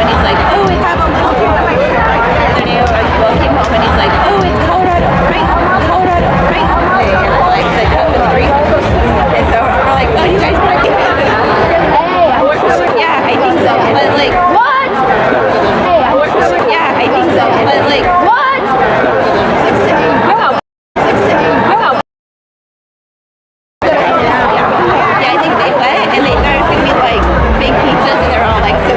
and he's like, oh, it's have a little too much. The new Will came home and he's like, oh, it's Colorado Spring, Colorado Spring. Like the cup is green. And so we're like, oh, you guys want to keep it? Yeah, I think so. But like, what? Yeah, I think so. But like, what? 6 to 8. Yeah, I think they went and they thought it was gonna be like big pizzas and they're all like so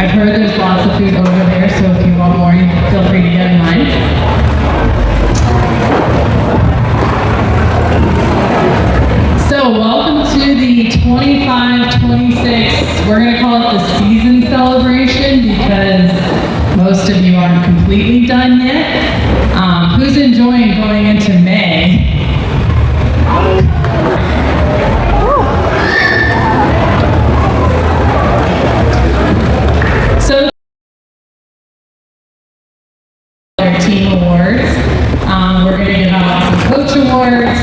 I've heard there's lots of food over there, so if you want more, feel free to get in line. So welcome to the 25-26, we're going to call it the season celebration because most of you aren't completely done yet. Who's enjoying going into May? So their team awards. We're going to give out some coach awards.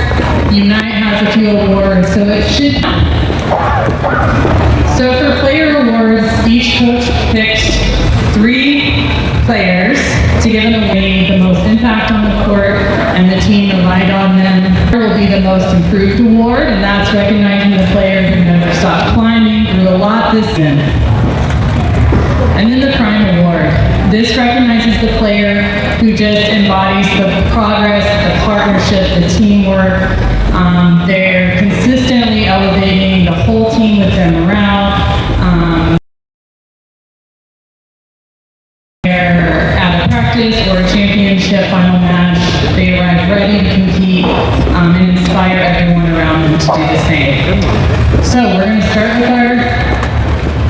Unite has a few awards, so it should. So for player awards, each coach picks 3 players to give them away the most impact on the court, and the team relied on them. There will be the most improved award, and that's recognizing the player who never stopped climbing, grew a lot this season. And then the Prime Award. This recognizes the player who just embodies the progress, the partnership, the teamwork. They're consistently elevating the whole team with their morale. They're at a practice or a championship final match. They arrive ready to compete and inspire everyone around them to do the same. So we're going to start with our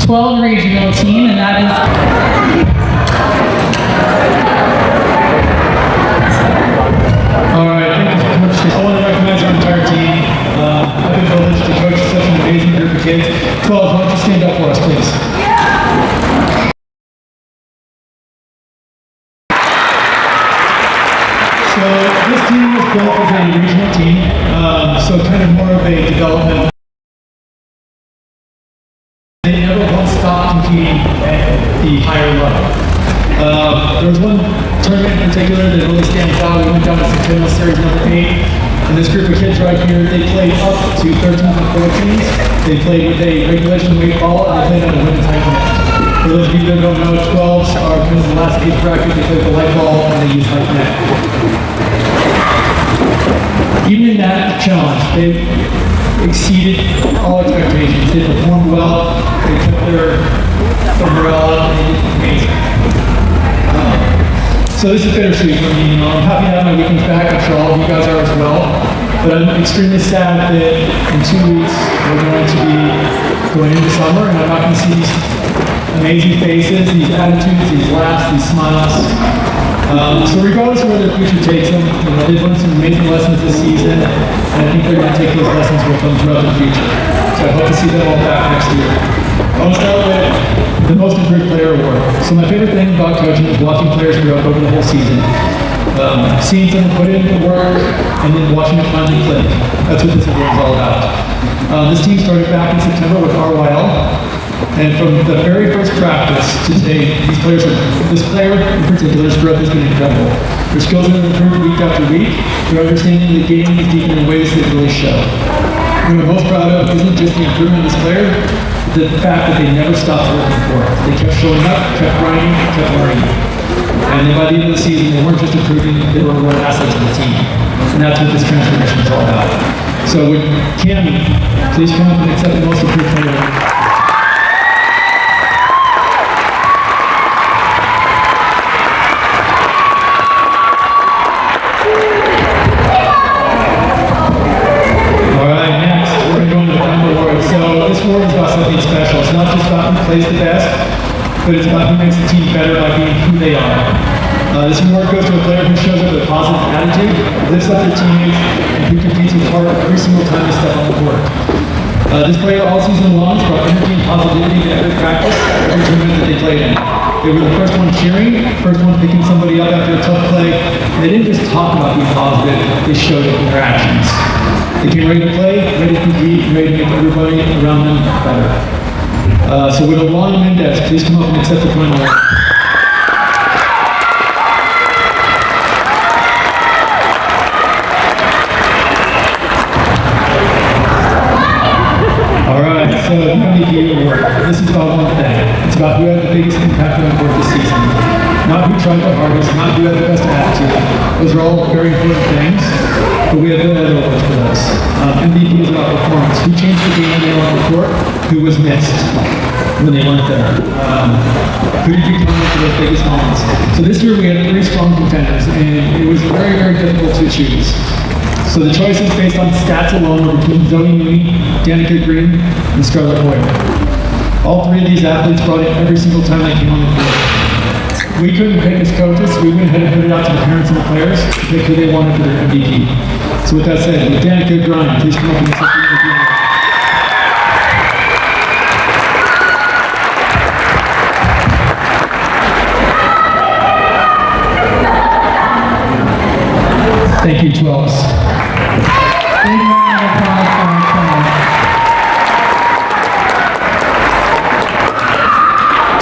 12 regional team, and that is all right, thank you, Coach. I want to recognize our entire team. I've been privileged to coach such an amazing group of kids. 12, why don't you stand up for us, please? So this team was built as a regional team, so kind of more of a development. They never once stopped competing at the higher level. There was one tournament in particular that really stands out. We went down to Centennial Series number 8, and this group of kids right here, they played up to 13s and 14s. They played with a regulation weight ball, and they played on a women's high net. For those of you that don't know, 12s are kind of the last age bracket. They play with a light ball, and they use high net. Even in that challenge, they exceeded all expectations. They performed well, they kept their morale up, and they did amazing. So this is bittersweet for me. I'm happy to have my weekends back. I'm sure all of you guys are as well. But I'm extremely sad that in 2 weeks we're going to be going into summer, and I'm not going to see these amazing faces, these attitudes, these laughs, these smiles. So regardless of where their future takes them, they've learned some amazing lessons this season, and I think they're going to take those lessons with them throughout the future. So I hope to see them all back next year. I want to start with the most improved player award. So my favorite thing about coaching is watching players grow up over the whole season. Seeing someone put in the work and then watching it finally click. That's what this award is all about. This team started back in September with RYL. And from the very first practice to today, this player in particular's growth has been incredible. Their skills have improved week after week. Their understanding of the game is deepened in ways that really show. What I'm most proud of isn't just the improvement of this player, the fact that they never stopped working for it. They kept showing up, kept grinding, kept learning. And then by the end of the season, they weren't just improving, they were real assets in the team. And that's what this transformation is all about. So would Cami please come up and accept the most improved player? Plays the best, but it's about who makes the team better by being who they are. This award goes to a player who shows up with a positive attitude, lifts up their teammates, and who competes with heart every single time they step on the court. This player all season long brought energy and positivity to every practice, every tournament that they played in. They were the first one cheering, first one picking somebody up after a tough play, and they didn't just talk about being positive, they showed it in their actions. They came ready to play, ready to compete, ready to make everybody around them better. So with Alumni Mendez, please come up and accept the final award. All right, so the MVP award. This is about one thing. It's about who had the biggest impact on the court this season. Not who tried the hardest, not who had the best attitude. Those are all very important things. but we have other awards for those. MVP is about performance. Who changed the game when they were on the court? Who was missed when they weren't there? Who did you come in for those biggest moments? So this year we had 3 strong contenders, and it was very, very difficult to choose. So the choices based on stats alone were between Zoe Mooney, Danica Green, and Scarlett Boyer. All 3 of these athletes brought it every single time they came on the court. We couldn't pick as coaches, so we went ahead and put it out to the parents and the players to pick who they wanted for their MVP. So with that said, with Danica Green, please come up and accept the MVP. Thank you, 12s. Big round of applause for our class.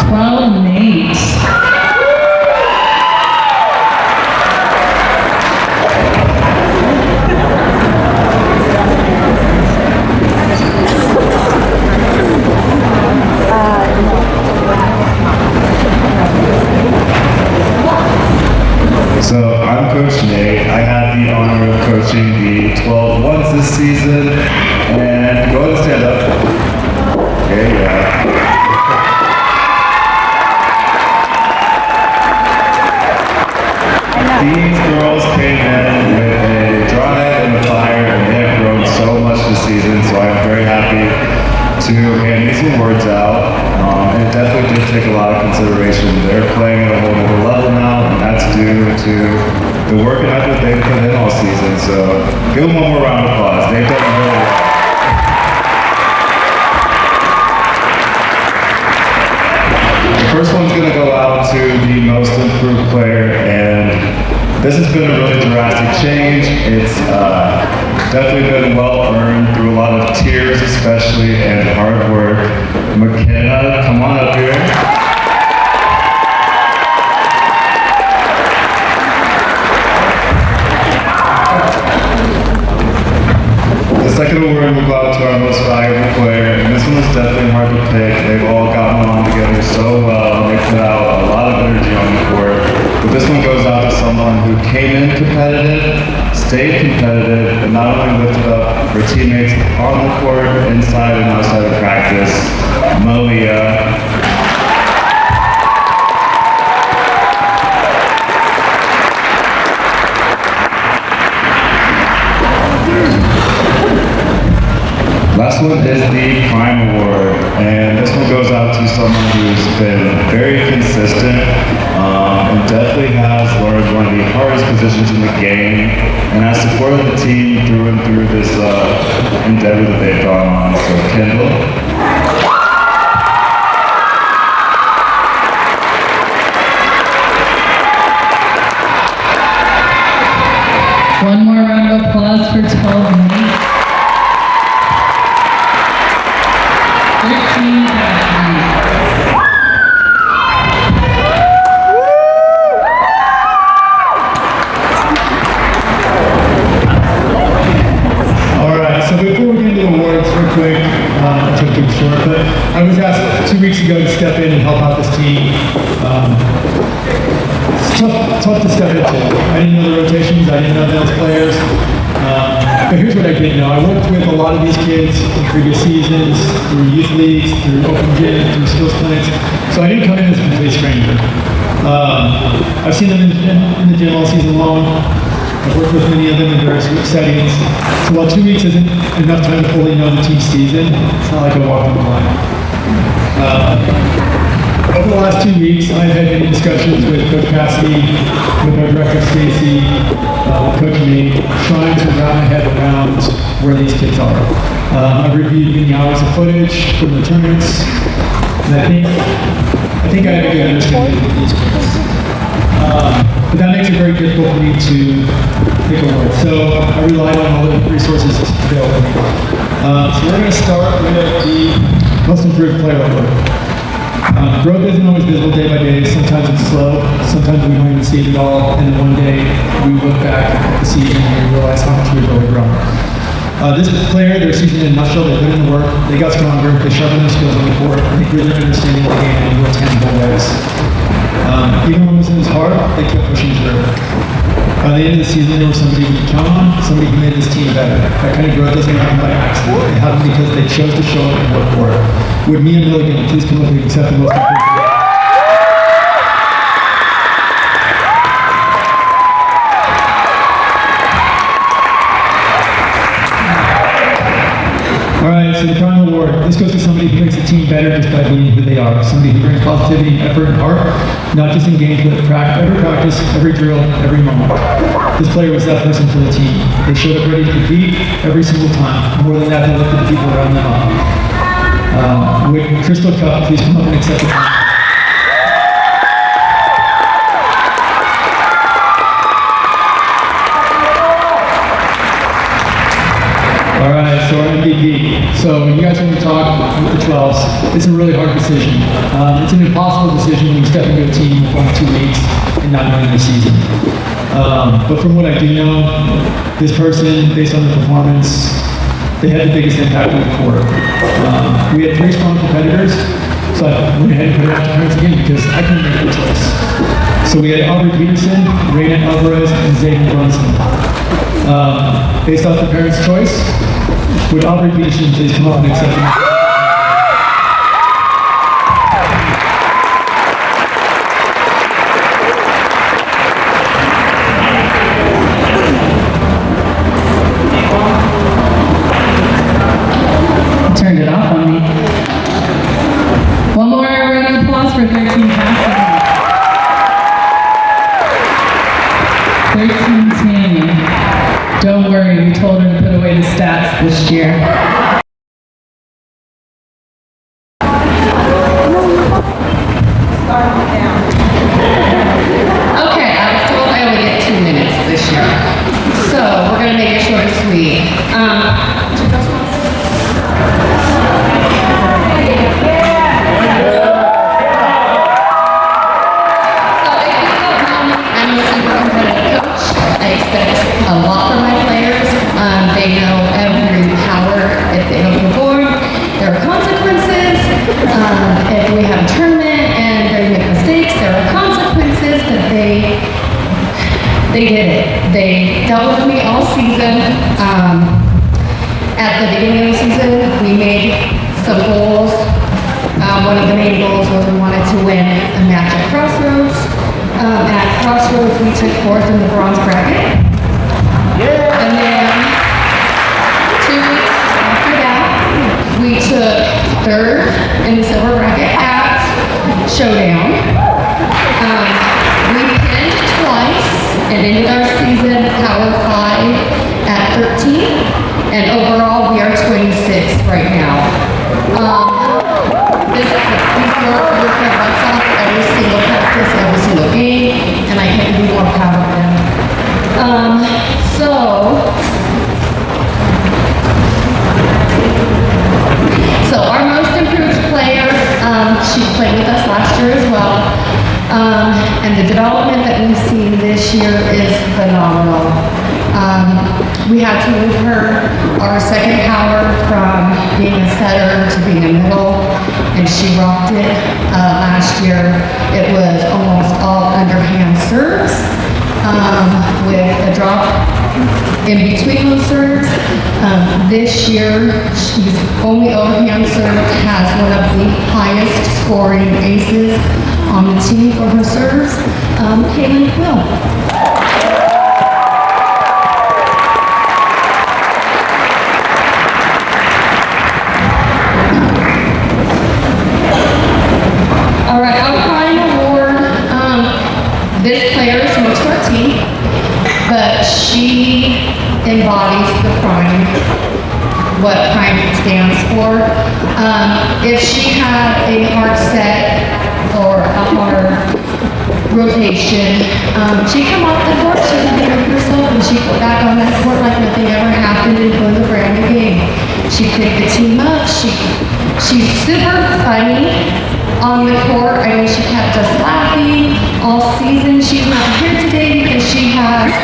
12 mates. So I'm Coach Nate. I had the honor of coaching the 12 ones this season. And go ahead and stand up. Okay, yeah. These girls came in with a drive and a fire, and they have grown so much this season. So I'm very happy to hand these awards out. And it definitely did take a lot of consideration. They're playing at a whole other level now, and that's due to the work and effort they've put in all season. So give them one more round of applause. They've done really well. The first one's going to go out to the most improved player, and this has been a really drastic change. It's definitely been well earned through a lot of tears, especially, and hard work. McKenna, come on up here. The second award will go out to our most valuable player, and this one was definitely hard to pick. They've all gotten along together so well, and they put out a lot of energy on the court. But this one goes out to someone who came in competitive, stayed competitive, and not only lifted up her teammates on the court, inside and outside of practice, Malia. Last one is the Prime Award, and this one goes out to someone who's been very consistent and definitely has learned one of the hardest positions in the game, and has supported the team through and through this endeavor that they've gone on. So Kendall. One more round of applause for 12 mates. 13 athletes. All right, so before we get into the awards, real quick, I took it short, but I was asked 2 weeks ago to step in and help out this team. It's tough to step into. I didn't know the rotations, I didn't know those players. But here's what I did know. I worked with a lot of these kids in previous seasons, through youth leagues, through open gym, through skills clinics. So I didn't come in as a complete stranger. I've seen them in the gym all season long. I've worked with many of them in various group settings. So while 2 weeks isn't enough time to fully know the team season, it's not like I walked in the line. Over the last 2 weeks, I've had many discussions with Coach Cassidy, with our director Stacy, with Coach Nate, trying to wrap my head around where these kids are. I've reviewed many hours of footage from the tournaments, and I think I have a good understanding of these kids. But that makes it very difficult for me to pick a word. So I relied on all the resources available to me. So we're going to start with the most improved player award. Growth isn't always visible day by day. Sometimes it's slow. Sometimes we don't even see it at all. And then one day we look back at the season and we realize how much we've really grown. This player, their season in a nutshell, they put in the work, they got stronger, they sharpened their skills on the court, and they grew their understanding of the game in more tangible ways. Even when it was hard, they kept pushing through. By the end of the season, there was somebody we could count on, somebody who made this team better. That kind of growth doesn't happen by accident. It happened because they chose to show up and work for it. Would me and Milligan please come up and accept the most important? All right, so the prime award. This goes to somebody who makes the team better just by being who they are. Somebody who brings positivity, effort, and heart, not just in games, but every practice, every drill, every moment. This player was that person for the team. They showed up ready to compete every single time. More than that, they lifted the people around them up. With Crystal Cup, please come up and accept the honor. All right, so our MVP. So when you guys are going to talk with the 12s, it's a really hard decision. It's an impossible decision when you step into a team with only 2 weeks and not knowing the season. But from what I do know, this person, based on their performance, they had the biggest impact on the court. We had 3 strong competitors, so I went ahead and put it out to parents again because I couldn't make a choice. So we had Aubrey Peterson, Raina Alvarez, and Zayden Brunson. Based off the parents' choice, would Aubrey Peterson please come up and accept the Turned it off on me. One more round of applause for 13 passes. 13 Tammy. Don't worry, we told her to put away the stats this year. Okay, I was told I only get 2 minutes this year. So, we're going to make it short and sweet. I expect a lot from my players. They know every power. If they don't perform, there are consequences. If we have a tournament and they make mistakes, there are consequences. But they did it. They dealt with me all season. At the beginning of the season, we made some goals. One of the main goals was we wanted to win a match at Crossroads. At Crossroads, we took 4th in the bronze bracket. And then 2 weeks after that, we took 3rd in the silver bracket at Showdown. We pinned twice and ended our season Power 5 at 13. And overall, we are 26 right now. These girls work their butts off every single practice, every single game, and I can't be more proud of them. So our most improved player, she played with us last year as well, and the development that we've seen this year is phenomenal. We had to move her, our second power, from being a setter to being a middle, and she rocked it last year. It was almost all underhand serves, with a drop in between those serves. This year, she's only overhand serve, has one of the highest scoring aces on the team for her serves, Kaylin Quill. All right, our prime award, this player is new to our team, but she embodies the prime, what prime stands for. If she had a hard set or a hard rotation, she'd come off the court, she'd be with herself, and she'd go back on that court like nothing ever happened and play a brand new game. She'd pick the team up, she's super funny on the court. I know she kept us laughing all season. She's not here today because she has,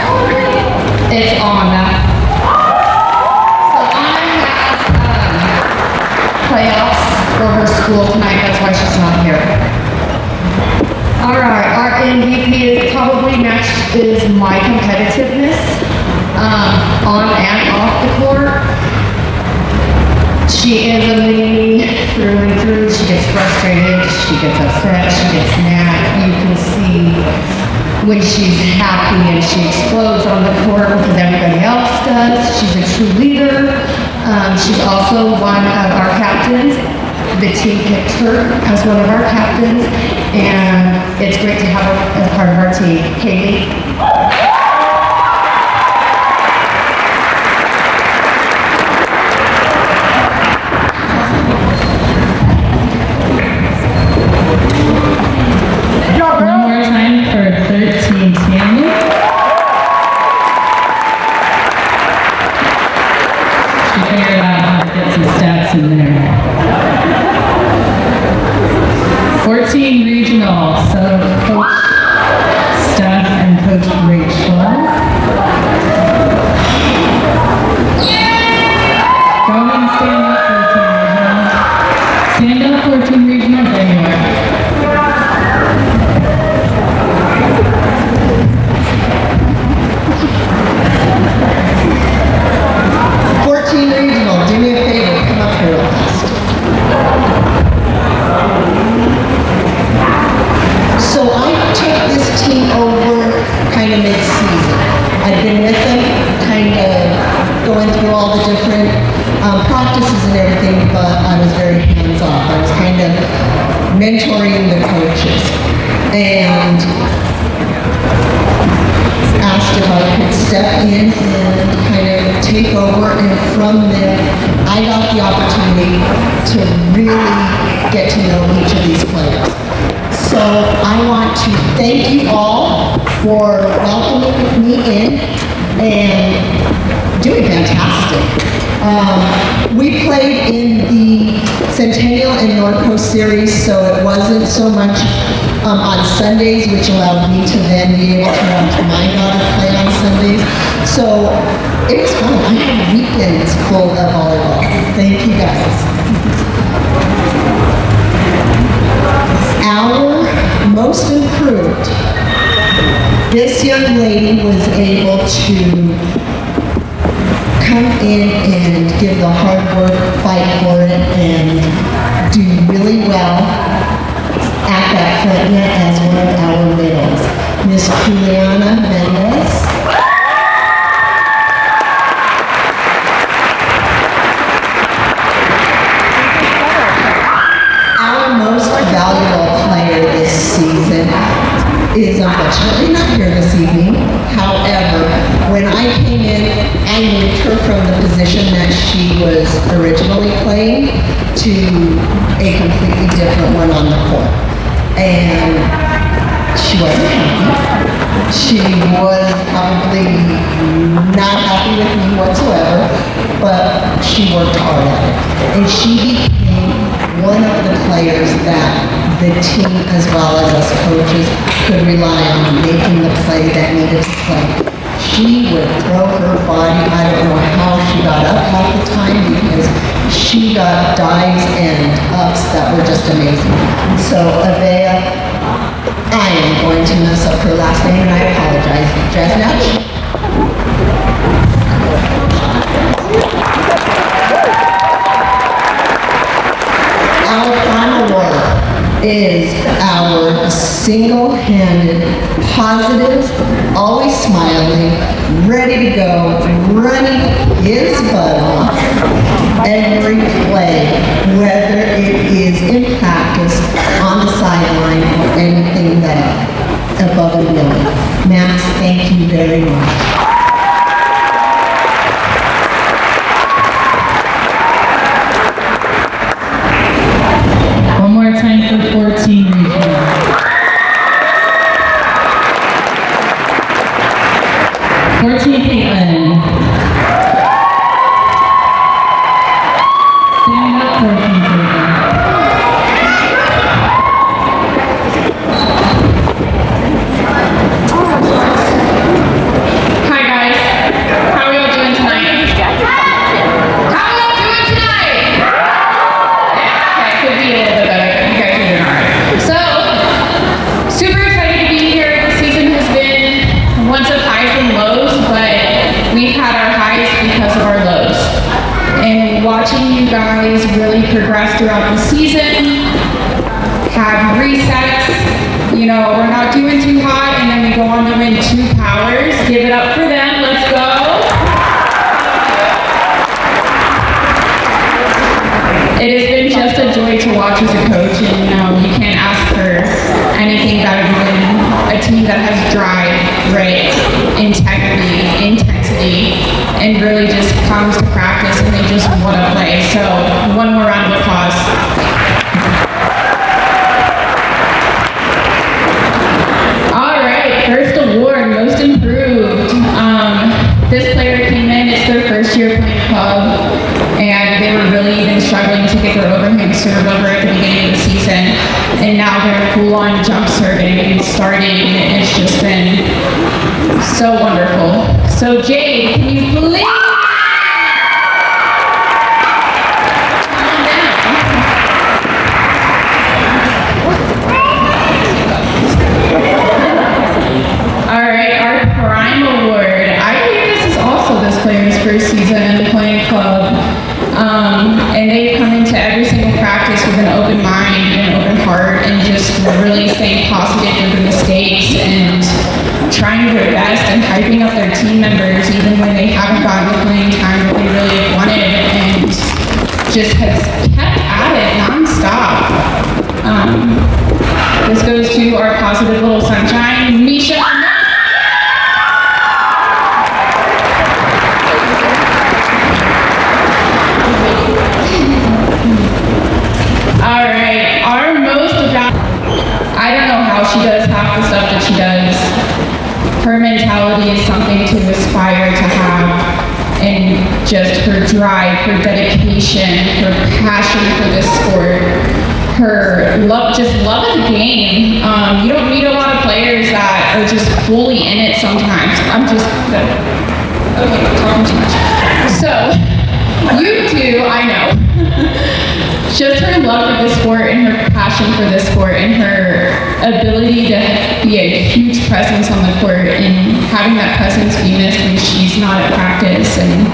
it's on. So for her school tonight. That's why she's not here. All right, our MVP is probably next is my competitiveness on and off the court. She is a mini through and through. She gets frustrated, she gets upset, she gets mad. You can see when she's happy and she explodes on the court because everybody else does. She's a true leader. She's also one of our captains. The team picked her as one of our captains, and it's great to have her as part of our team. Katie. One more time for 13 Tammy. She figured out how to get some stats in there. 14 regional, so Coach Steph and Coach Rachel. Go and stand up, 14 regional. Stand up, 14 regional, there you are. Regional, do me a favor, come up here real fast. So I took this team over kind of mid-season. I've been with them, kind of going through all the different practices and everything, but I was very hands-off. I was kind of mentoring the coaches and asked if I could step in and kind of take over, and from there I got the opportunity to really get to know each of these players. So I want to thank you all for welcoming me in and doing fantastic. We played in the Centennial and North Coast series, so it wasn't so much on Sundays, which allowed me to then be able to watch my daughter play on Sundays. So it was fun. I had weekends full of volleyball. Thank you guys. Our most improved, this young lady was able to come in and give the hard work, fight for it, and do really well at that front net as one of our middles. Miss Juliana Mendez. Our most valuable player this season is unfortunately not here this evening. However, when I came in, I moved her from the position that she was originally playing to a completely different one on the court. And she wasn't happy. She was probably not happy with me whatsoever, but she worked hard at it. And she became one of the players that the team, as well as us coaches, could rely on making the play that needed to play. She would throw her body. I don't know how she got up half the time because she got dives and ups that were just amazing. So Avea, I am going to mess up her last name and I apologize. Jasnach. Our final word is our single-handed, positive, always smiling, ready to go, running his butt off every play, whether it is in practice, on the sideline, or anything that above and beyond. Max, thank you very much. One more time for 14 regional. 14 Caitlin. Stand up, 14 Caitlin. Hi guys really progress throughout the season, have resets. You know, we're not doing too hot, and then we go on to win 2 powers. Give it up for them. Let's go. It has been just a joy to watch as a coach, and you can't ask for anything better than a team that has drive, grit, integrity, intensity, and really just comes to practice and they just want to play. So one more round of applause. All right, first award, most improved. This player came in, it's their first year playing club, and they were really even struggling to get their overhand serve over at the beginning of the season. And now they're full-on jump serving and starting, and it's just been so wonderful. So Jade, can you please come on down? All right, our Prime Award. I believe this is also this player's first season playing club. And they've come into every single practice with an open mind and an open heart and just really staying positive through the mistakes and trying their best and hyping up their team members even when they haven't gotten the playing time that they really wanted, and just has kept at it nonstop. This goes to our positive little sunshine, Misha. All right, our most about, I don't know how she does half the stuff that she does. Her mentality is something to aspire to have, and just her drive, her dedication, her passion for this sport, her love, just love of the game. You don't meet a lot of players that are just fully in it sometimes. Okay, talking too much. So, you do, I know. Just her love for this sport and her passion for this sport and her ability to be a huge presence on the court and having that presence be missed when she's not at practice, and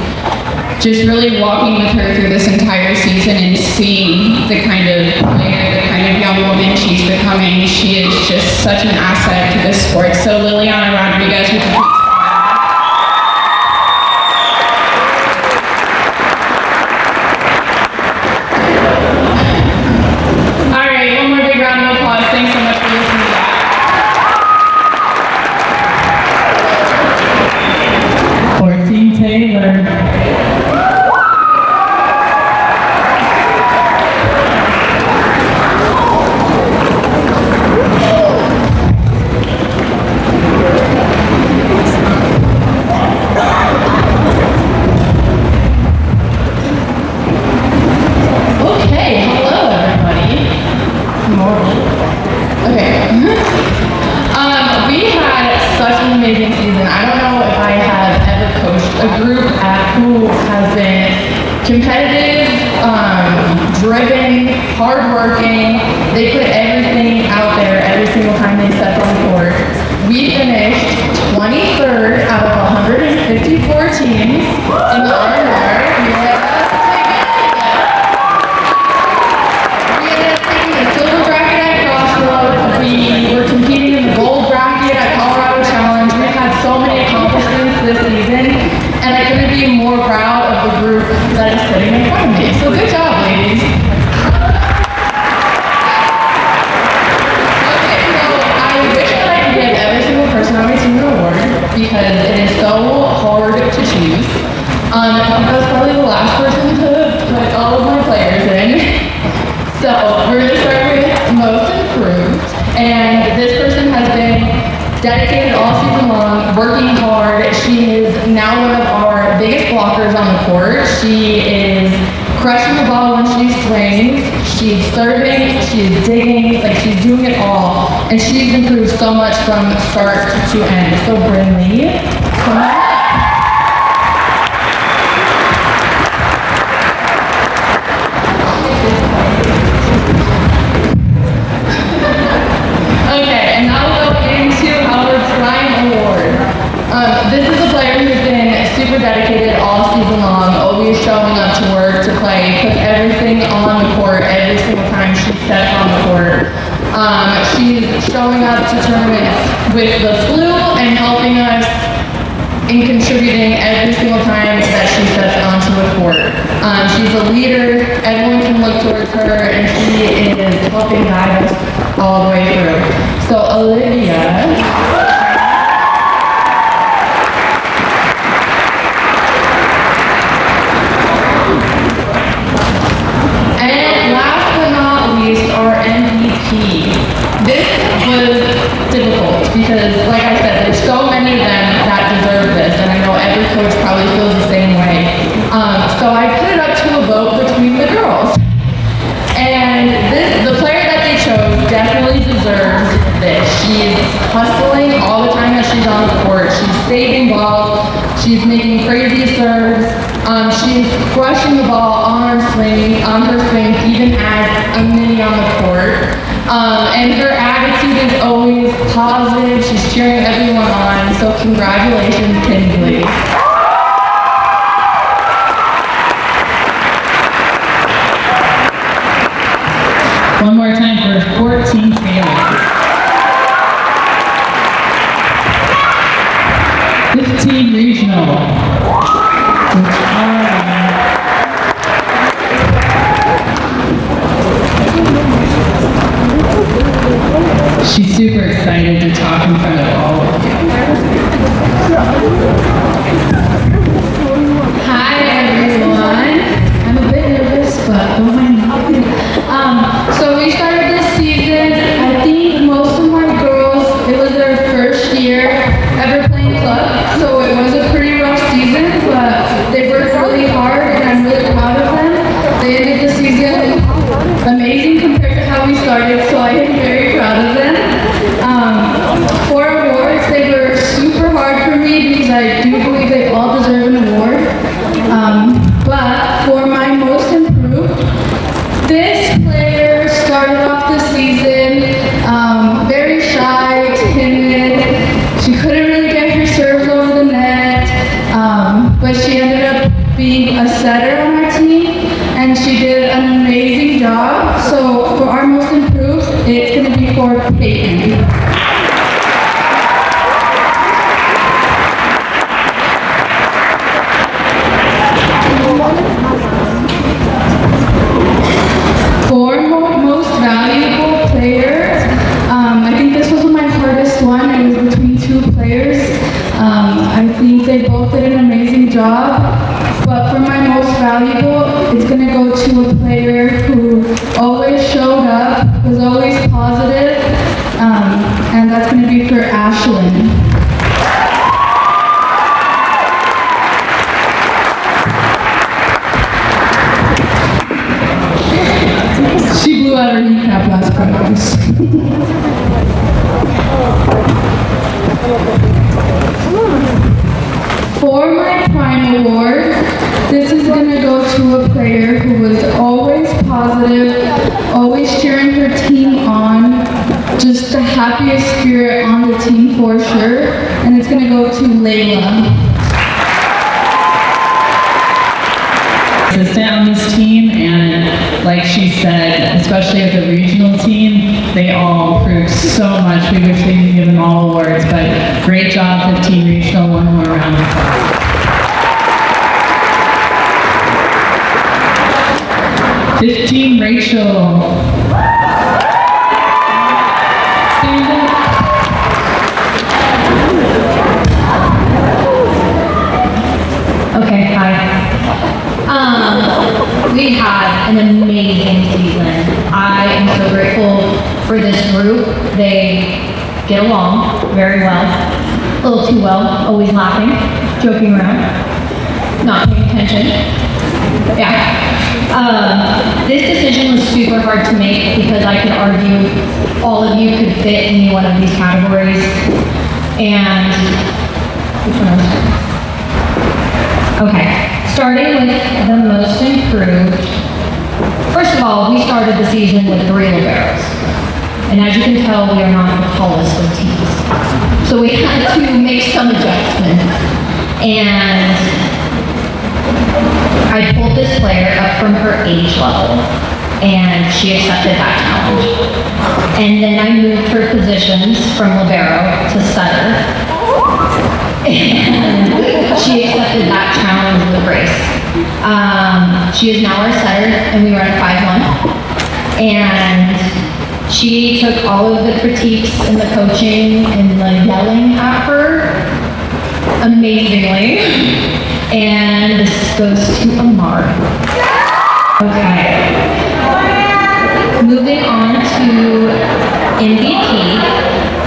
just really walking with her through this entire season and seeing the kind of player, the kind of young woman she's becoming. She is just such an asset to this sport. So Liliana Rodriguez, would you please? Competitive, driven, hardworking. They put everything out there every single time they step on the court. We finished 23rd out of 154 teams in the alumni. We ended up taking the silver bracket at Crossroads. We were competing in the gold bracket at Colorado Challenge. We've had so many accomplishments this season, and I couldn't be more proud of the group that is sitting in front of me. So good job, ladies. Okay, so I wish that I could give every single person on my team an award because it is so hard to choose. I was probably the last person to put all of my players in. So we're going to start with most improved. And this person has been dedicated all season long, working hard. She is now one of our biggest blockers on the court. She is crushing the ball when she swings. She's serving, she's digging, like she's doing it all. And she's improved so much from start to end. So Brinley, come on. Okay, and now we'll go into our Prime Award. This is a player who's been super dedicated all season long, always showing up to work, to play, puts she steps on the court. She's showing up to tournaments with the flu and helping us and contributing every single time that she steps onto a court. She's a leader, everyone can look towards her, and she is helping guide us all the way through. So Olivia. Our MVP. This was difficult because, like I said, there's so many of them that deserve this, and I know every coach probably feels the same way. So I put it up to a vote between the girls. And the player that they chose definitely deserves this. She's hustling all the time that she's on the court. She's saving balls. She's making crazy serves. She's crushing the ball on her swing, even as a mini on the court. And her attitude is always positive. She's cheering everyone on. So congratulations, Kinsley. One more time for 14 Taylor. 15 regional. She's super excited to talk in front of all of you. Hi everyone. I'm a bit nervous, but don't mind me. So we started this season. I think most of my girls, it was their first year ever playing club, so it was a pretty rough season, but they worked really hard and I'm really proud of them. They ended the season amazing compared to how we started, so I am very proud of them. For awards, they were super hard for me because I do believe they all deserve an award. But for my most improved, this player started off the season very shy, timid. She couldn't really get her serves over the net, but she ended up being a setter on our team, and she did an amazing job. So for our most improved, it's going to be for Peyton. For most valuable player, I think this was my hardest one. It was between two players. I think they both did an amazing job, but for my most valuable, it's going to go to a player who always showed up, was always positive, and that's going to be for Ashlyn. She blew out her kneecap last practice. For my prime award, this is going to go to a player who was always positive, always cheering her team on, just the happiest spirit on the team for sure, and it's going to go to Layla. Assistant on this team, and like she said, especially at the regional team, they all improved so much. We wish they could give them all awards, but great job to Team Regional. One more round of applause. 15 Rachel. Stand up. Okay, hi. We had an amazing season. I am so grateful for this group. They get along very well, a little too well, always laughing, joking around, not paying attention. Yeah. This decision was super hard to make because I could argue all of you could fit in one of these categories. And which one was it? Okay. Starting with the most improved. First of all, we started the season with 3 liberos. And as you can tell, we are not the tallest of teams. So we had to make some adjustments. And I pulled this player up from her age level. and she accepted that challenge. And then I moved her positions from libero to setter, and she accepted that challenge with grace. She is now our setter, and we run 5-1. And she took all of the critiques and the coaching and the yelling at her amazingly. And this goes to Amar. Okay. Moving on to MVP.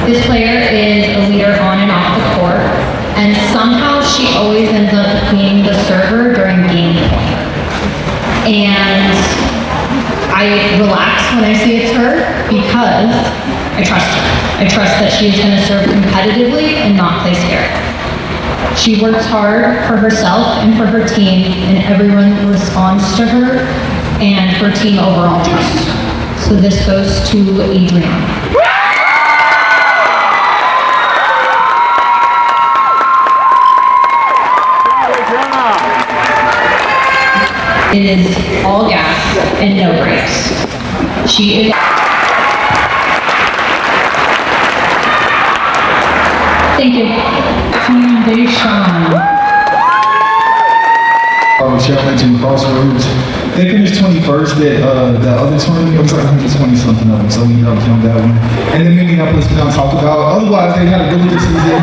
This player is a leader on and off the court, and somehow she always ends up being the server during game point. And I relax when I see it's her because I trust her. I trust that she's going to serve competitively and not play scared. She works hard for herself and for her team, and everyone responds to her and her team overall trusts her. So this goes to Adriana. It is all gas and no brakes. She is. Thank you. Team Deshawn. Challenge in Crossroads. They finished 21st at the other tournament. It was like 120 something of them, so we helped them that one. And then Minneapolis we don't talk about. Otherwise, they had a really good season.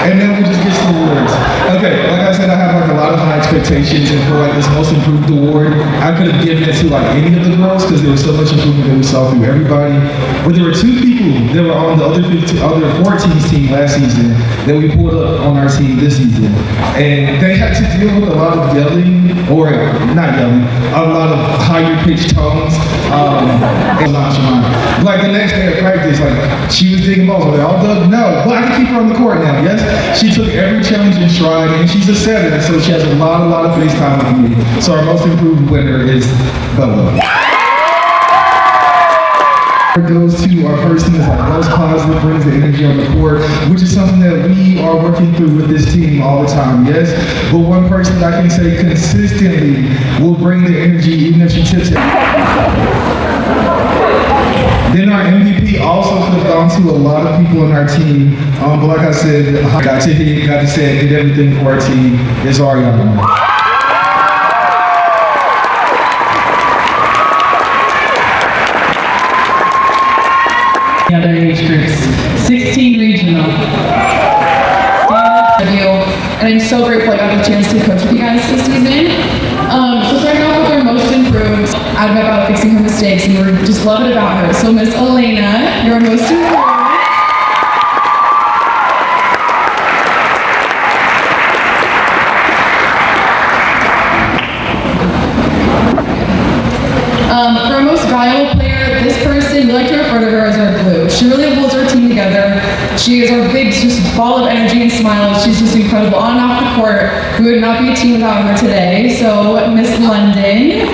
And then we just get some awards. Okay, like I said, I have like a lot of high expectations, and for like this most improved award, I could have given it to like any of the girls because there was so much improvement that we saw through everybody. But there were two people that were on the other 14's team last season that we pulled up on our team this season, and they had to deal with a lot of yelling, or not yelling, a lot of higher pitched tones. Like the next day of practice, like she was digging balls. Like, all dug? No, but I can keep her on the court now. Yes, she took every challenge in stride, and she's a setter, so she has a lot of face time with me. So our most improved winner is Bella. Goes to our person that's like most positive, brings the energy on the court, which is something that we are working through with this team all the time, yes? But one person that I can say consistently will bring the energy even if she tips it. Then our MVP also could have gone to a lot of people on our team, but like I said, got to hit, got to say, did everything for our team. It's Ariana. The other age groups, 16 regional. And I'm so grateful I got the chance to coach with you guys this season. So starting off with our most improved, out about fixing her mistakes, and we just love it about her. So Miss Elena, you're our most improved. For our most valuable player, this person, we like to refer to her as our glue. She really holds our team together. She is our big just ball of energy and smiles. She's just incredible on and off the court. We would not be a team without her today. So Miss London.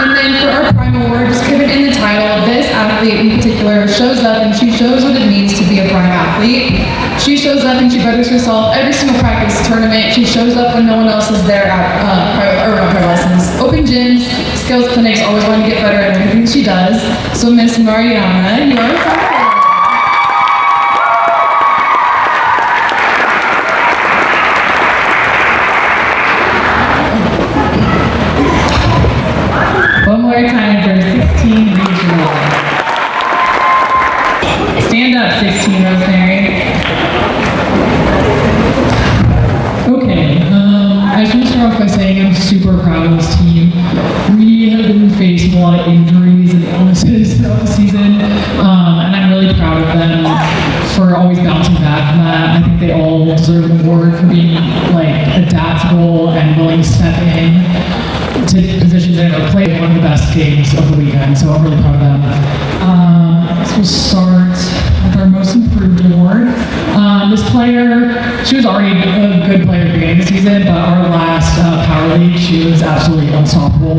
And then for our prime award, just given in the title, this athlete in particular shows up and she shows what it means to be a prime athlete. She shows up and she betters herself every single practice tournament. She shows up when no one else is there at private lessons. Open gyms, skills clinics, always want to get better at everything she does. So Miss Mariana, you are a One more time for 16 regional. Stand up, 16, Rosemary. Okay, I just want to start off by saying I'm super proud of this team. We have been facing a lot of injuries and illnesses throughout the season, and I'm really proud of them for always bouncing back from that. I think they all deserve an award for being like adaptable and willing to step in to positions they never played. One of the best games of the weekend, so I'm really proud of them. So we'll start with our most improved award. This player, she was already a good player at the beginning of the season, but our last Power League, she was absolutely unstoppable.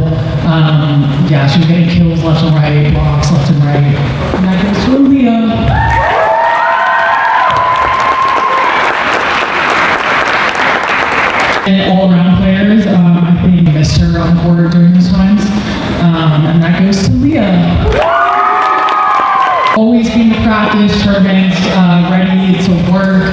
Yeah, she was getting kills left and right, blocks left and right. And that goes to Aaliyah. And all-around players, I think I missed her on the court during those times, and that goes to Leah. Always being to practice, tournaments, ready to work,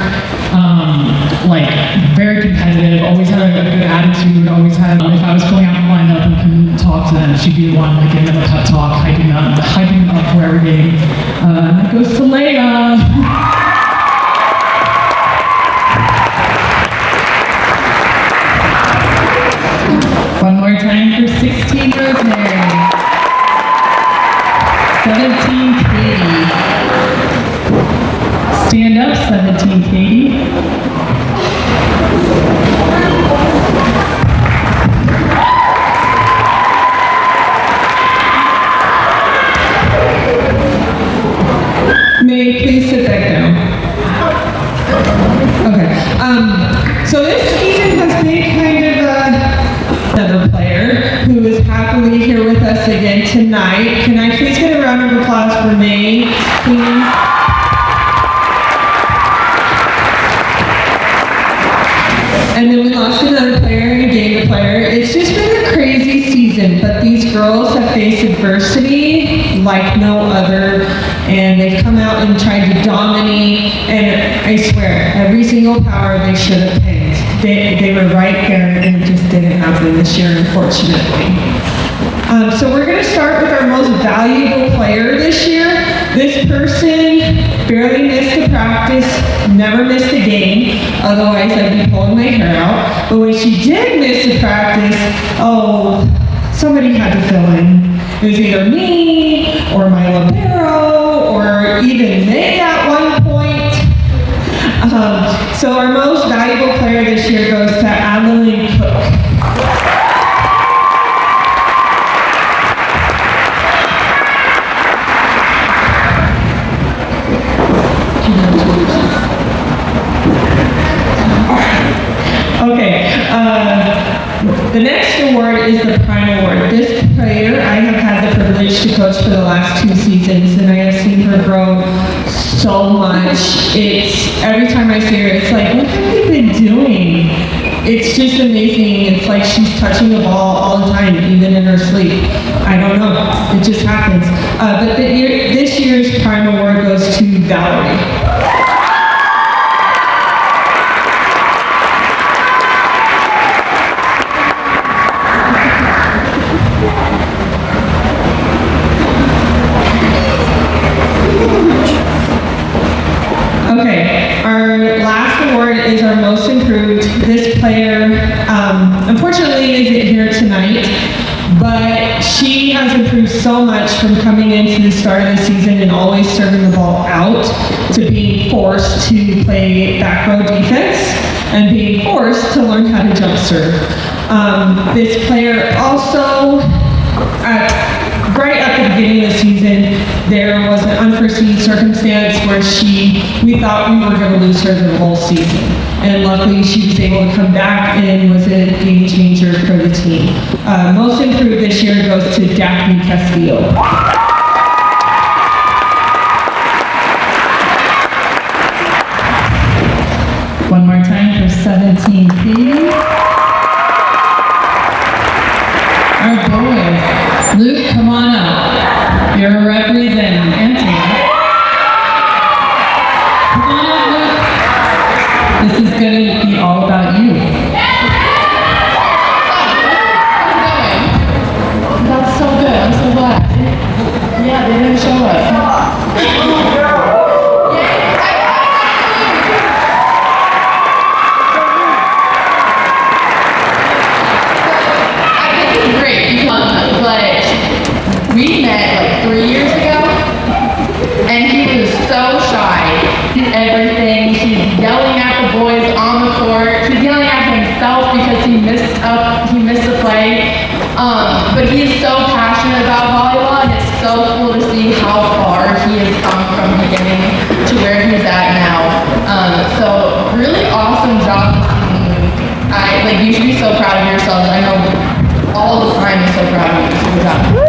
like very competitive, always had a good attitude, always had, if I was filling out the lineup and couldn't talk to them, she'd be the one like giving them a pep talk, hyping them up for every game. That goes to Leia. One more time for 16 Rosemary. 17 Katie. Stand up, 17 Katie. May you please sit back down? Okay. So this season has been kind of another player who is happily here with us again tonight. Can I please get a round of applause for May, please? And then we lost another player and gained a player. It's just been a crazy season, but these girls have faced adversity like no other, and they've come out and tried to dominate, and I swear, every single power they should have picked. They were right there, and it just didn't happen this year, unfortunately. So we're going to start with our most valuable player this year. This person barely missed a practice, never missed a game, otherwise I'd be pulling my hair out. But when she did miss a practice, somebody had to fill in. It was either me, or my libero, or even May at one point. So our most valuable player this year goes to alumni Cook. Okay, the next award is the Prime Award. This player I have had the privilege to coach for the last 2 seasons, and I have seen her grow so much. It's, every time I see her, it's like, what have you been doing? It's just amazing. It's like she's touching the ball all the time, even in her sleep. I don't know, it just happens. But this year's Prime Award goes to Valerie. Okay, our last award is our most improved. This player, unfortunately, isn't here tonight, but she has improved so much from coming into the start of the season and always serving the ball out to being forced to play back row defense and being forced to learn how to jump serve. This player also, right at the beginning of the season, there was an unforeseen circumstance where we thought we were going to lose her the whole season. And luckily she was able to come back and was a game changer for the team. Most improved this year goes to Daphne Castillo. One more time for 17 Katie. Our boys. Luke, come on up. You're representing Anthony. Come on up, Luke. This is going to be all about you. That's so good. I'm so glad. Yeah, they didn't show up. But we met like 3 years ago, and he was so shy. Everything. He's yelling at the boys on the court. He's yelling at himself because he missed a play. But he's so passionate about volleyball, and it's so cool to see how far he has come from the beginning to where he's at now. So really awesome job this season. You should be so proud of yourselves. I know all the time is so proud of you. So good job.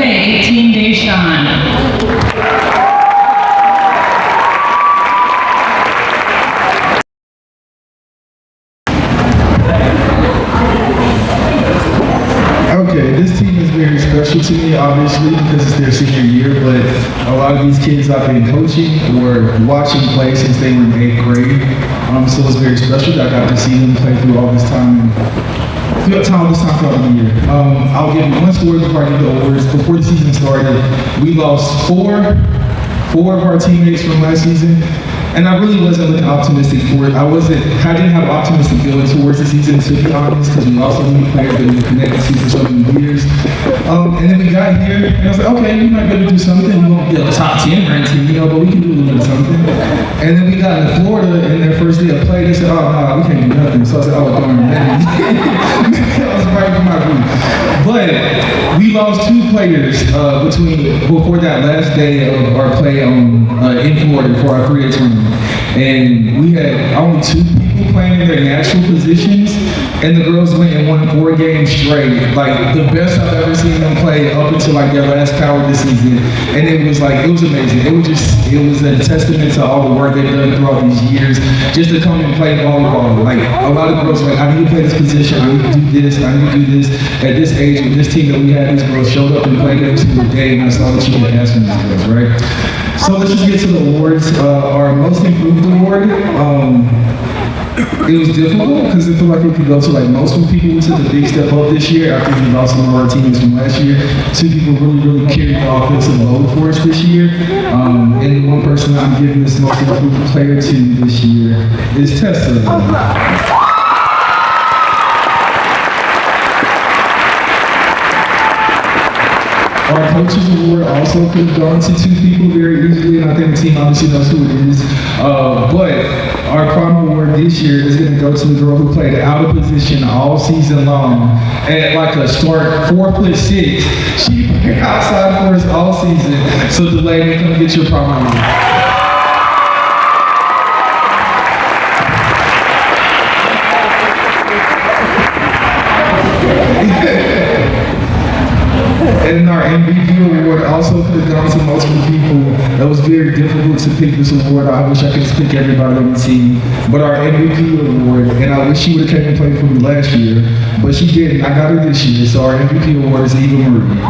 Okay, 18 Deshawn. Okay, this team is very special to me, obviously, because it's their senior year, but a lot of these kids I've been coaching or watching play since they were in 8th grade. So it's very special that I got to see them play through all this time. This time throughout the year. I'll give you one story before I give the awards. Before the season started, we lost four of our teammates from last season. And I really wasn't looking optimistic for it. I didn't have optimistic feeling towards the season, to be honest, because we also need players that we connected to for so many years. And then we got here, and I was like, okay, we might be able to do something. We won't be a top 10 ranked team, but we can do a little bit of something. And then we got into Florida, and their first day of play, they said, oh, no, we can't do nothing. So I said, oh, darn, man. That was right for my group. But we lost 2 players before that last day of our play in Florida for our 3A tournament. And we had only 2 people playing in their natural positions, and the girls went and won 4 games straight. Like, the best I've ever seen them play up until like their last power this season. And it was amazing. It was a testament to all the work they've done throughout these years, just to come and play volleyball. Like, a lot of girls were like, I need to play this position, I need to do this, I need to do this. At this age, with this team that we had, these girls showed up and played every single day, and I saw what you could ask from these girls, right? So let's just get to the awards. Our most improved award, it was difficult because it felt like it could go to like multiple people who took a big step up this year after we lost some of our teammates from last year. 2 people really carried the offensive load for us this year. And the one person I'm giving this most improved player to this year is Tessa. Our coaches award also could have gone to 2 people very easily, and I think the team obviously knows who it is. But our prime award this year is going to go to the girl who played out of position all season long at like a start 4'6". She played outside for us all season. So the lady, come get your prime award. And our MVP award also could have gone to multiple people. That was very difficult to pick this award. I wish I could just pick everybody on the team. But our MVP award, and I wish she would have came and played for me last year, but she didn't. I got her this year. So our MVP award is Eva Marie.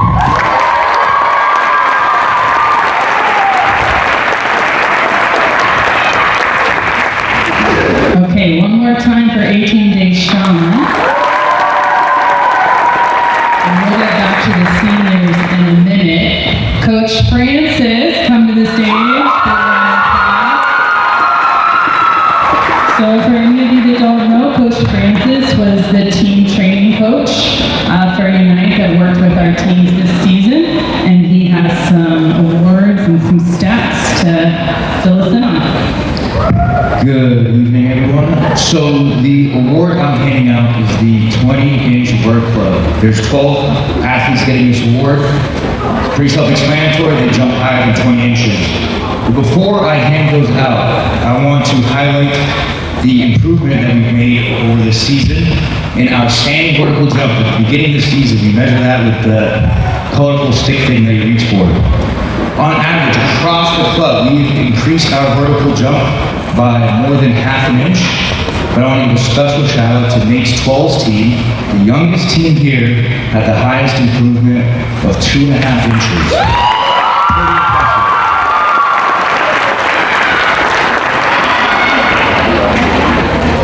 Okay, one more time for 18 Deshawn. And we'll get back to the seniors in a minute. Coach Francis, come to the stage. So for any of you that don't know, Coach Francis was the team training coach for Unite that worked with our teams this season. And he has some awards and some stats to fill us in on. Good evening, everyone. So the award I'm handing out is the 20-inch vert club. There's 12 athletes getting this award. It's pretty self-explanatory. They jump higher than 20 inches. But before I hand those out, I want to highlight the improvement that we've made over the season in outstanding vertical jump. At the beginning of the season, we measure that with the colorful stick thing that you reach for. On average, across the club, we've increased our vertical jump by more than ½ inch. But I want to give a special shout out to Nate's 12's team. The youngest team here had the highest improvement of 2½ inches.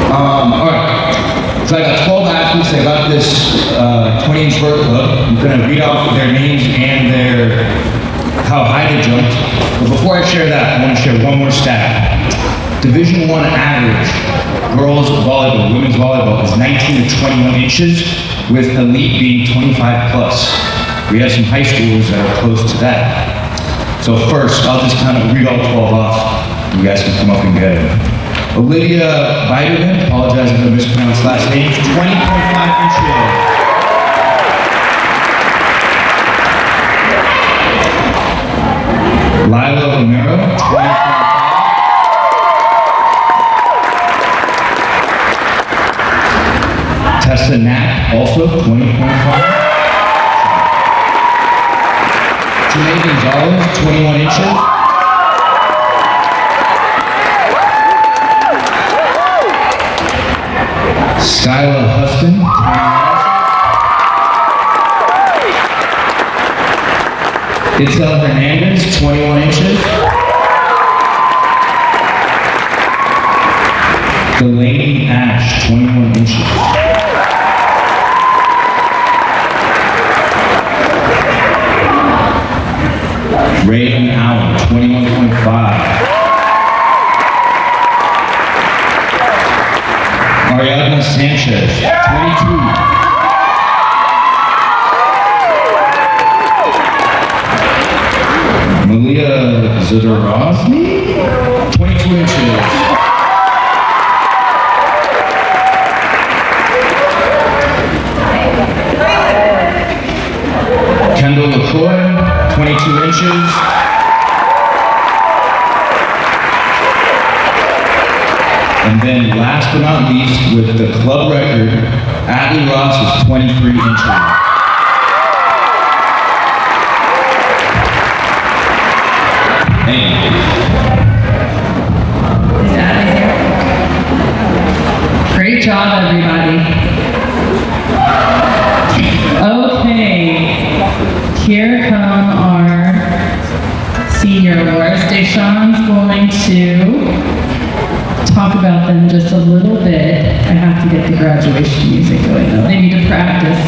All right, so I got 12 athletes that got this 20-inch vert club. I'm going to read off their names and how high they jumped. But before I share that, I want to share one more stat. Division I average girls volleyball, women's volleyball is 19 to 21 inches, with elite being 25 plus. We have some high schoolers that are close to that. So first, I'll just kind of read all 12 off. You guys can come up and get it. Olivia Biderman, apologize if I mispronounced last name, 20.5 inches. Lila Romero, 20.5. Tessa Knapp, also 20.5. Shanae Gonzalez, 21 inches. Skyla Huston, 21 inches. Itzel Hernandez, 21 inches. Delaney Ash, 21 inches. Raven Allen, 21.5. Ariadna Sanchez, 22. Malia Zadorozny, 22 inches. Kendall LaCroix, 22 inches. And then last but not least, with the club record, Adley Ross is 23 inches. Thank you. Is Adley here? Great job, everybody. Okay, here come our senior awards. Deshawn's going to talk about them just a little bit. I have to get the graduation music going though. They need to practice.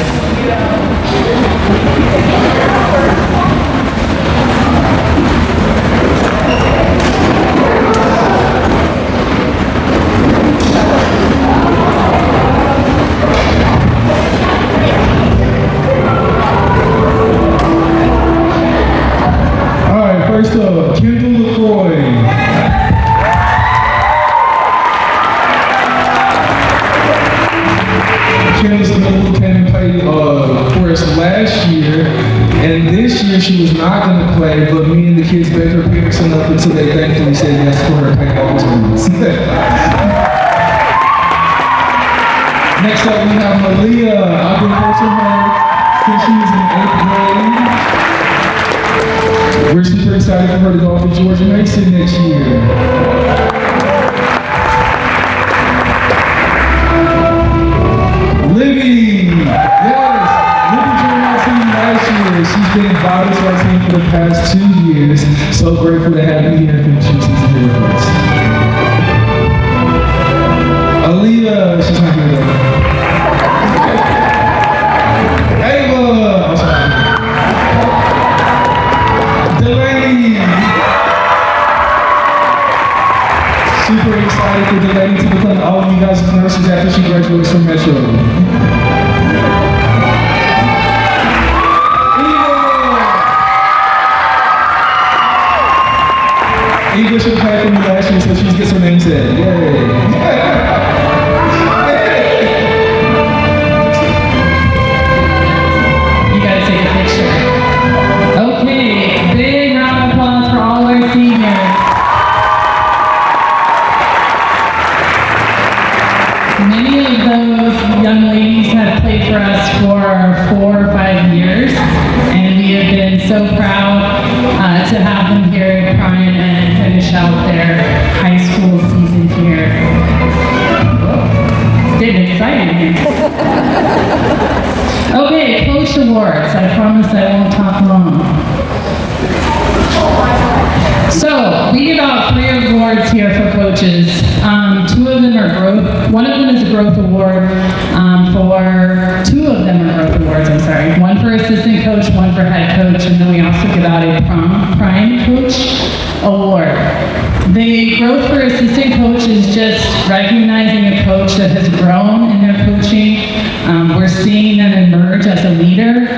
All right, first up, Kendall LaCroix. Kendall's the lieutenant played for us last year, and this year she was not going to play, but me and the kids begged her parents enough until they thankfully said yes for her playing all the tournaments. Next up, we have Malia. I've been coaching her since she was in 8th grade. We're super excited for her to go off to Georgia Mason next year. Libby! Yes! Libby joined our team last year. She's been invited to our team for the past 2 years. So grateful to have you here for the season here with us. Aaliyah, she's not here though. Ava! I'm sorry. Delaney! Super excited for Delaney to become all of you guys' nurses after she graduates from Metro. English and played for me last year, so she gets her name said. Yay! You gotta take a picture. Okay, big round of applause for all our seniors. Many of those young ladies have played for us for 4 or 5 years, and we have been so proud to have them here at Prime and finish out their high school season here. It's getting exciting here. Okay, Coach Awards. I promise I won't talk long. So, we give out 3 awards here for coaches. 2 of them are growth. One of them is a growth award. 2 of them are growth awards, I'm sorry. One for assistant coach, one for head coach, and then we also give out a prime coach award. The growth for assistant coach is just recognizing a coach that has grown in their coaching. We're seeing them emerge as a leader.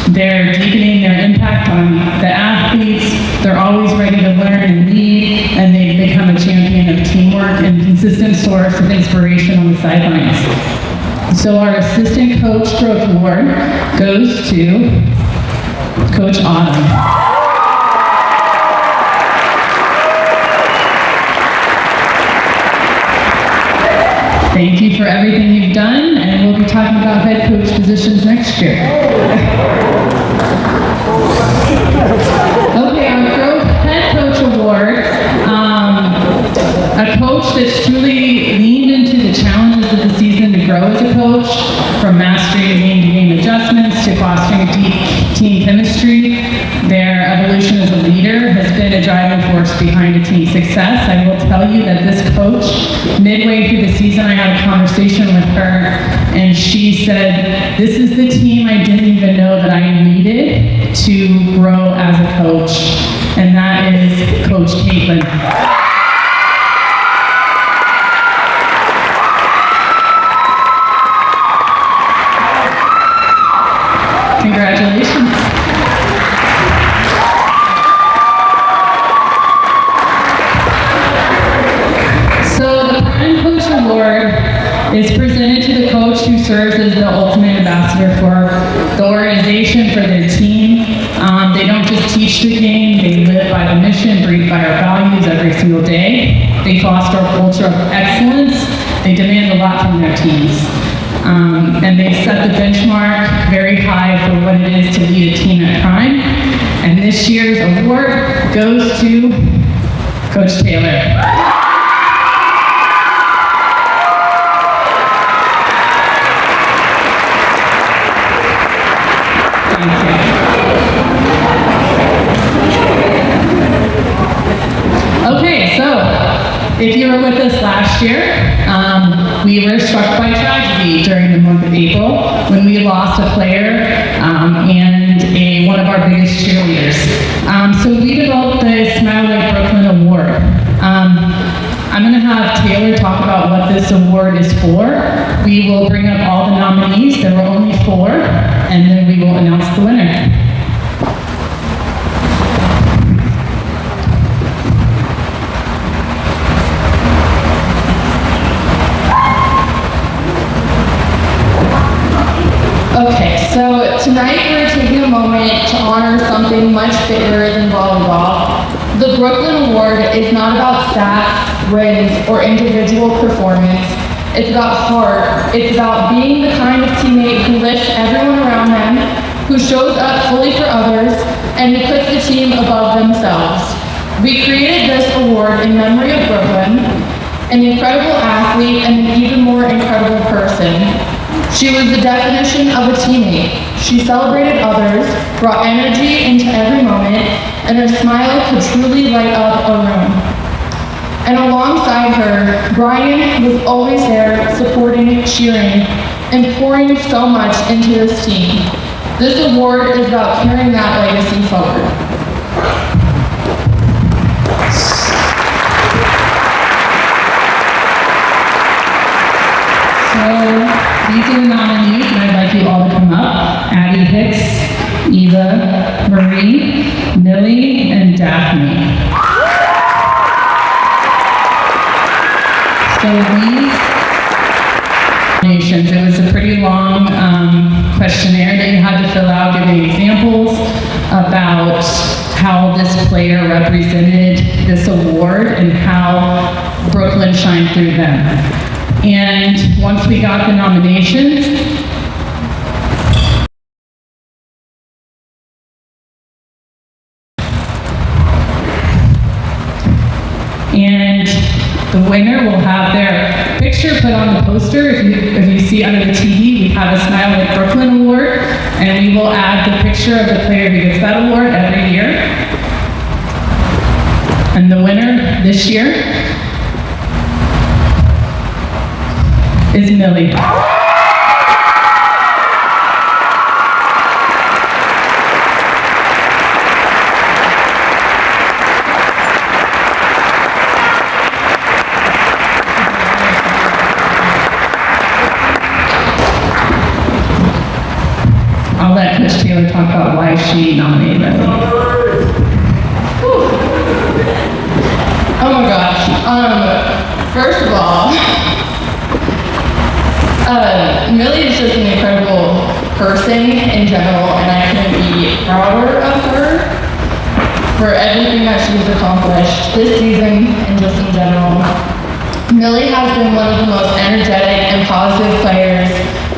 They're deepening their impact on the athletes. They're always ready to learn and lead, and they've become a champion of teamwork and consistent source of inspiration on the sidelines. So our assistant coach growth award goes to Coach Autumn. Thank you for everything you've done, and we'll be talking about head coach positions next year. Okay, our head coach award. A coach that's truly leaned into the challenges of the season to grow as a coach, from mastering game-to-game adjustments to fostering deep team chemistry. Their evolution as a leader has been a driving force behind a team's success. I will tell you that this coach, midway through the season, I had a conversation with her, and she said, "This is the team I didn't even know that I needed to grow as a coach," and that is Coach Caitlin. Congratulations. So the Prime Coach Award is presented to the coach who serves as the ultimate ambassador for the organization, for their team. They don't just teach the game, they live by the mission, breathe by our values every single day. They foster a culture of excellence. They demand a lot from their teams. And they set the benchmark very high for what it is to lead a team at Prime. And this year's award goes to Coach Taylor. Okay, so if you were with us last year, we were struck by tragedy during the month of April when we lost a player and one of our biggest cheerleaders. So we developed the Smile Like Brooklyn Award. I'm going to have Taylor talk about what this award is for. We will bring up all the nominees. There were only 4, and then we will announce the winner. Okay, so tonight we're taking a moment to honor something much bigger than volleyball. The Brooklyn Award is not about stats, wins, or individual performance. It's about heart. It's about being the kind of teammate who lifts everyone around them, who shows up fully for others, and who puts the team above themselves. We created this award in memory of Brooklyn, an incredible athlete and an even more incredible person. She was the definition of a teammate. She celebrated others, brought energy into every moment, and her smile could truly light up a room. And alongside her, Brian was always there, supporting, cheering, and pouring so much into this team. This award is about carrying that legacy forward. These are the nominees, and I'd like you all to come up. Addie Hicks, Eva, Marie, Millie, and Daphne. So these nominations, it was a pretty long questionnaire that you had to fill out, giving examples about how this player represented this award and how Brooklyn shined through them. And once we got the nominations, and the winner will have their picture put on the poster. If you see under the TV, we have a Smile Like Brooklyn Award, and we will add the picture of the player who gets that award every year. And the winner this year is Millie. I'll let Coach Taylor talk about why she nominated Millie. Oh my gosh. First of all, Millie is just an incredible person in general, and I couldn't be prouder of her for everything that she's accomplished this season and just in general. Millie has been one of the most energetic and positive players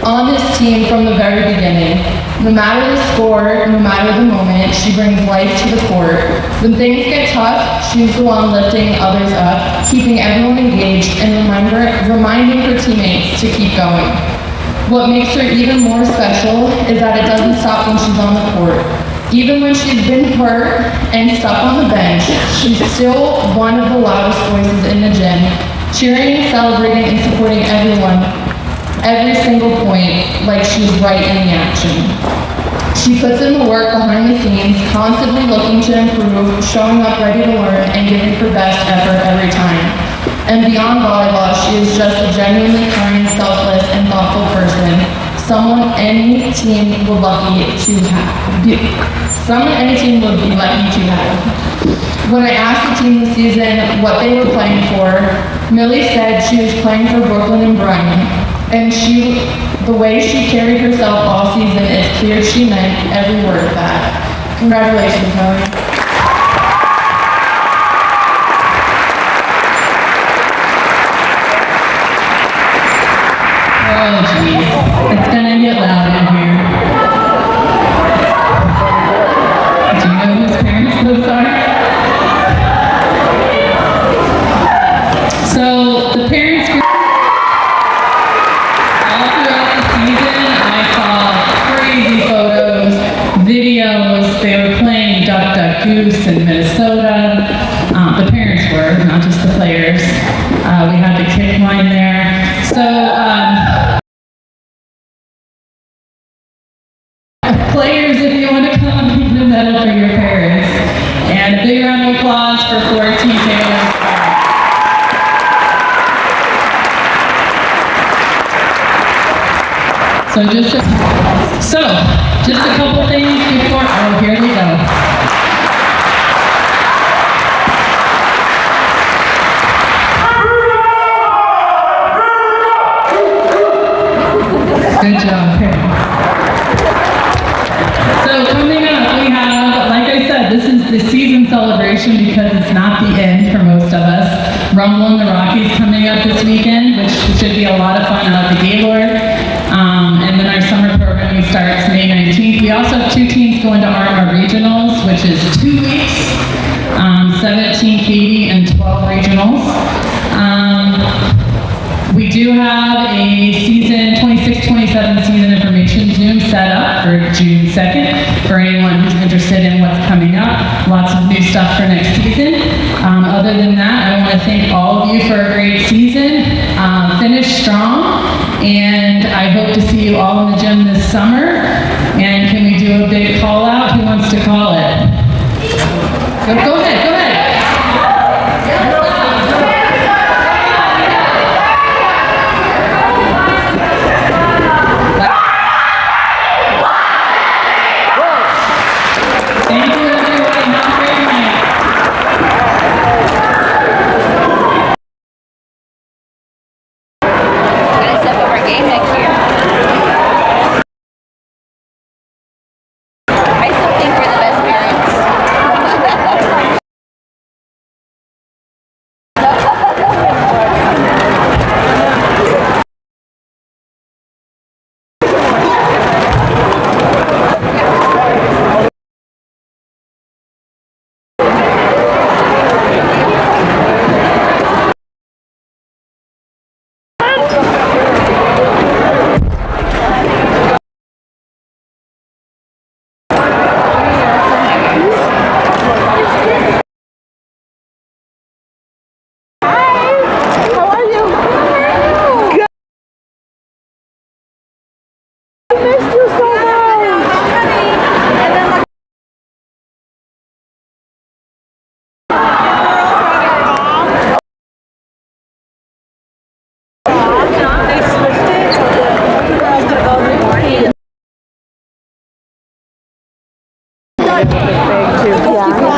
on this team from the very beginning. No matter the score, no matter the moment, she brings life to the court. When things get tough, she's the one lifting others up, keeping everyone engaged, and reminding her teammates to keep going. What makes her even more special is that it doesn't stop when she's on the court. Even when she's been hurt and stuck on the bench, she's still one of the loudest voices in the gym, cheering, celebrating, and supporting everyone, every single point, like she's right in the action. She puts in the work behind the scenes, constantly looking to improve, showing up ready to learn, and giving her best effort every time. And beyond volleyball, she is just a genuinely kind, selfless, and thoughtful person. Someone any team would be lucky to have. When I asked the team this season what they were playing for, Millie said she was playing for Brooklyn and Bryan. And the way she carried herself all season, it's clear she meant every word of that. Congratulations, Millie. Oh, geez. It's gonna get loud in here. Do you know whose parents those are? So, the parents group, all throughout the season, I saw crazy photos, videos. They were playing Duck, Duck, Goose in Minnesota. The parents were, not just the players. We had the kick line there. So, players, if you want to come, give a medal for your parents. And a big round of applause for 14 Taylor. So just a couple things before, oh, here we go. Good job, parents. So coming up, we have, like I said, this is the season celebration because it's not the end for most of us. Rumble in the Rockies coming up this weekend, which should be a lot of fun out at the Gaylord. And then our summer programming starts May 19th. We also have 2 teams going to Arma Regionals, which is 2 weeks, 17 Katy and 12 regionals. We do have a season 26-27 season information Zoom set up for June 2nd for anyone who's interested in what's coming up. Lots of new stuff for next season. Other than that, I want to thank all of you for a great season. Finish strong, and I hope to see you all in the gym this summer. And can we do a big call out? Who wants to call it? Go ahead, go ahead. Thank you, everybody. Have a great night. Gotta step up our game next year. Try something for the best parents.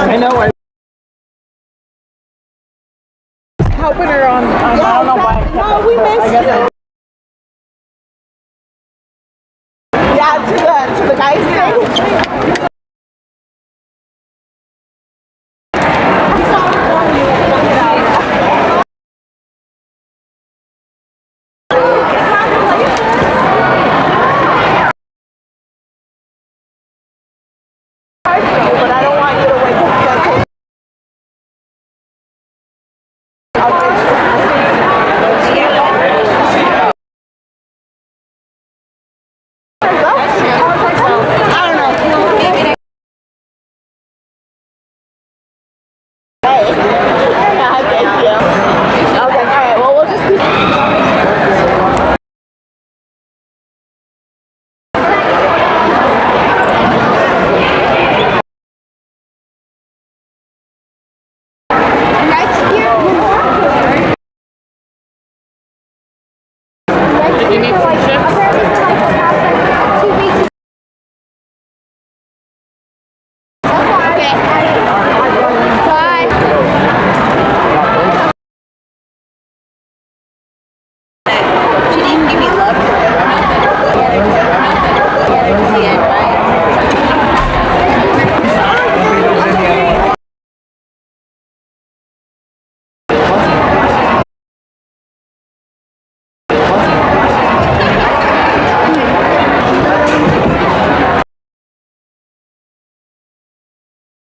I know. Helping her on I don't know why. No, we missed you. Yeah, to the guys thing.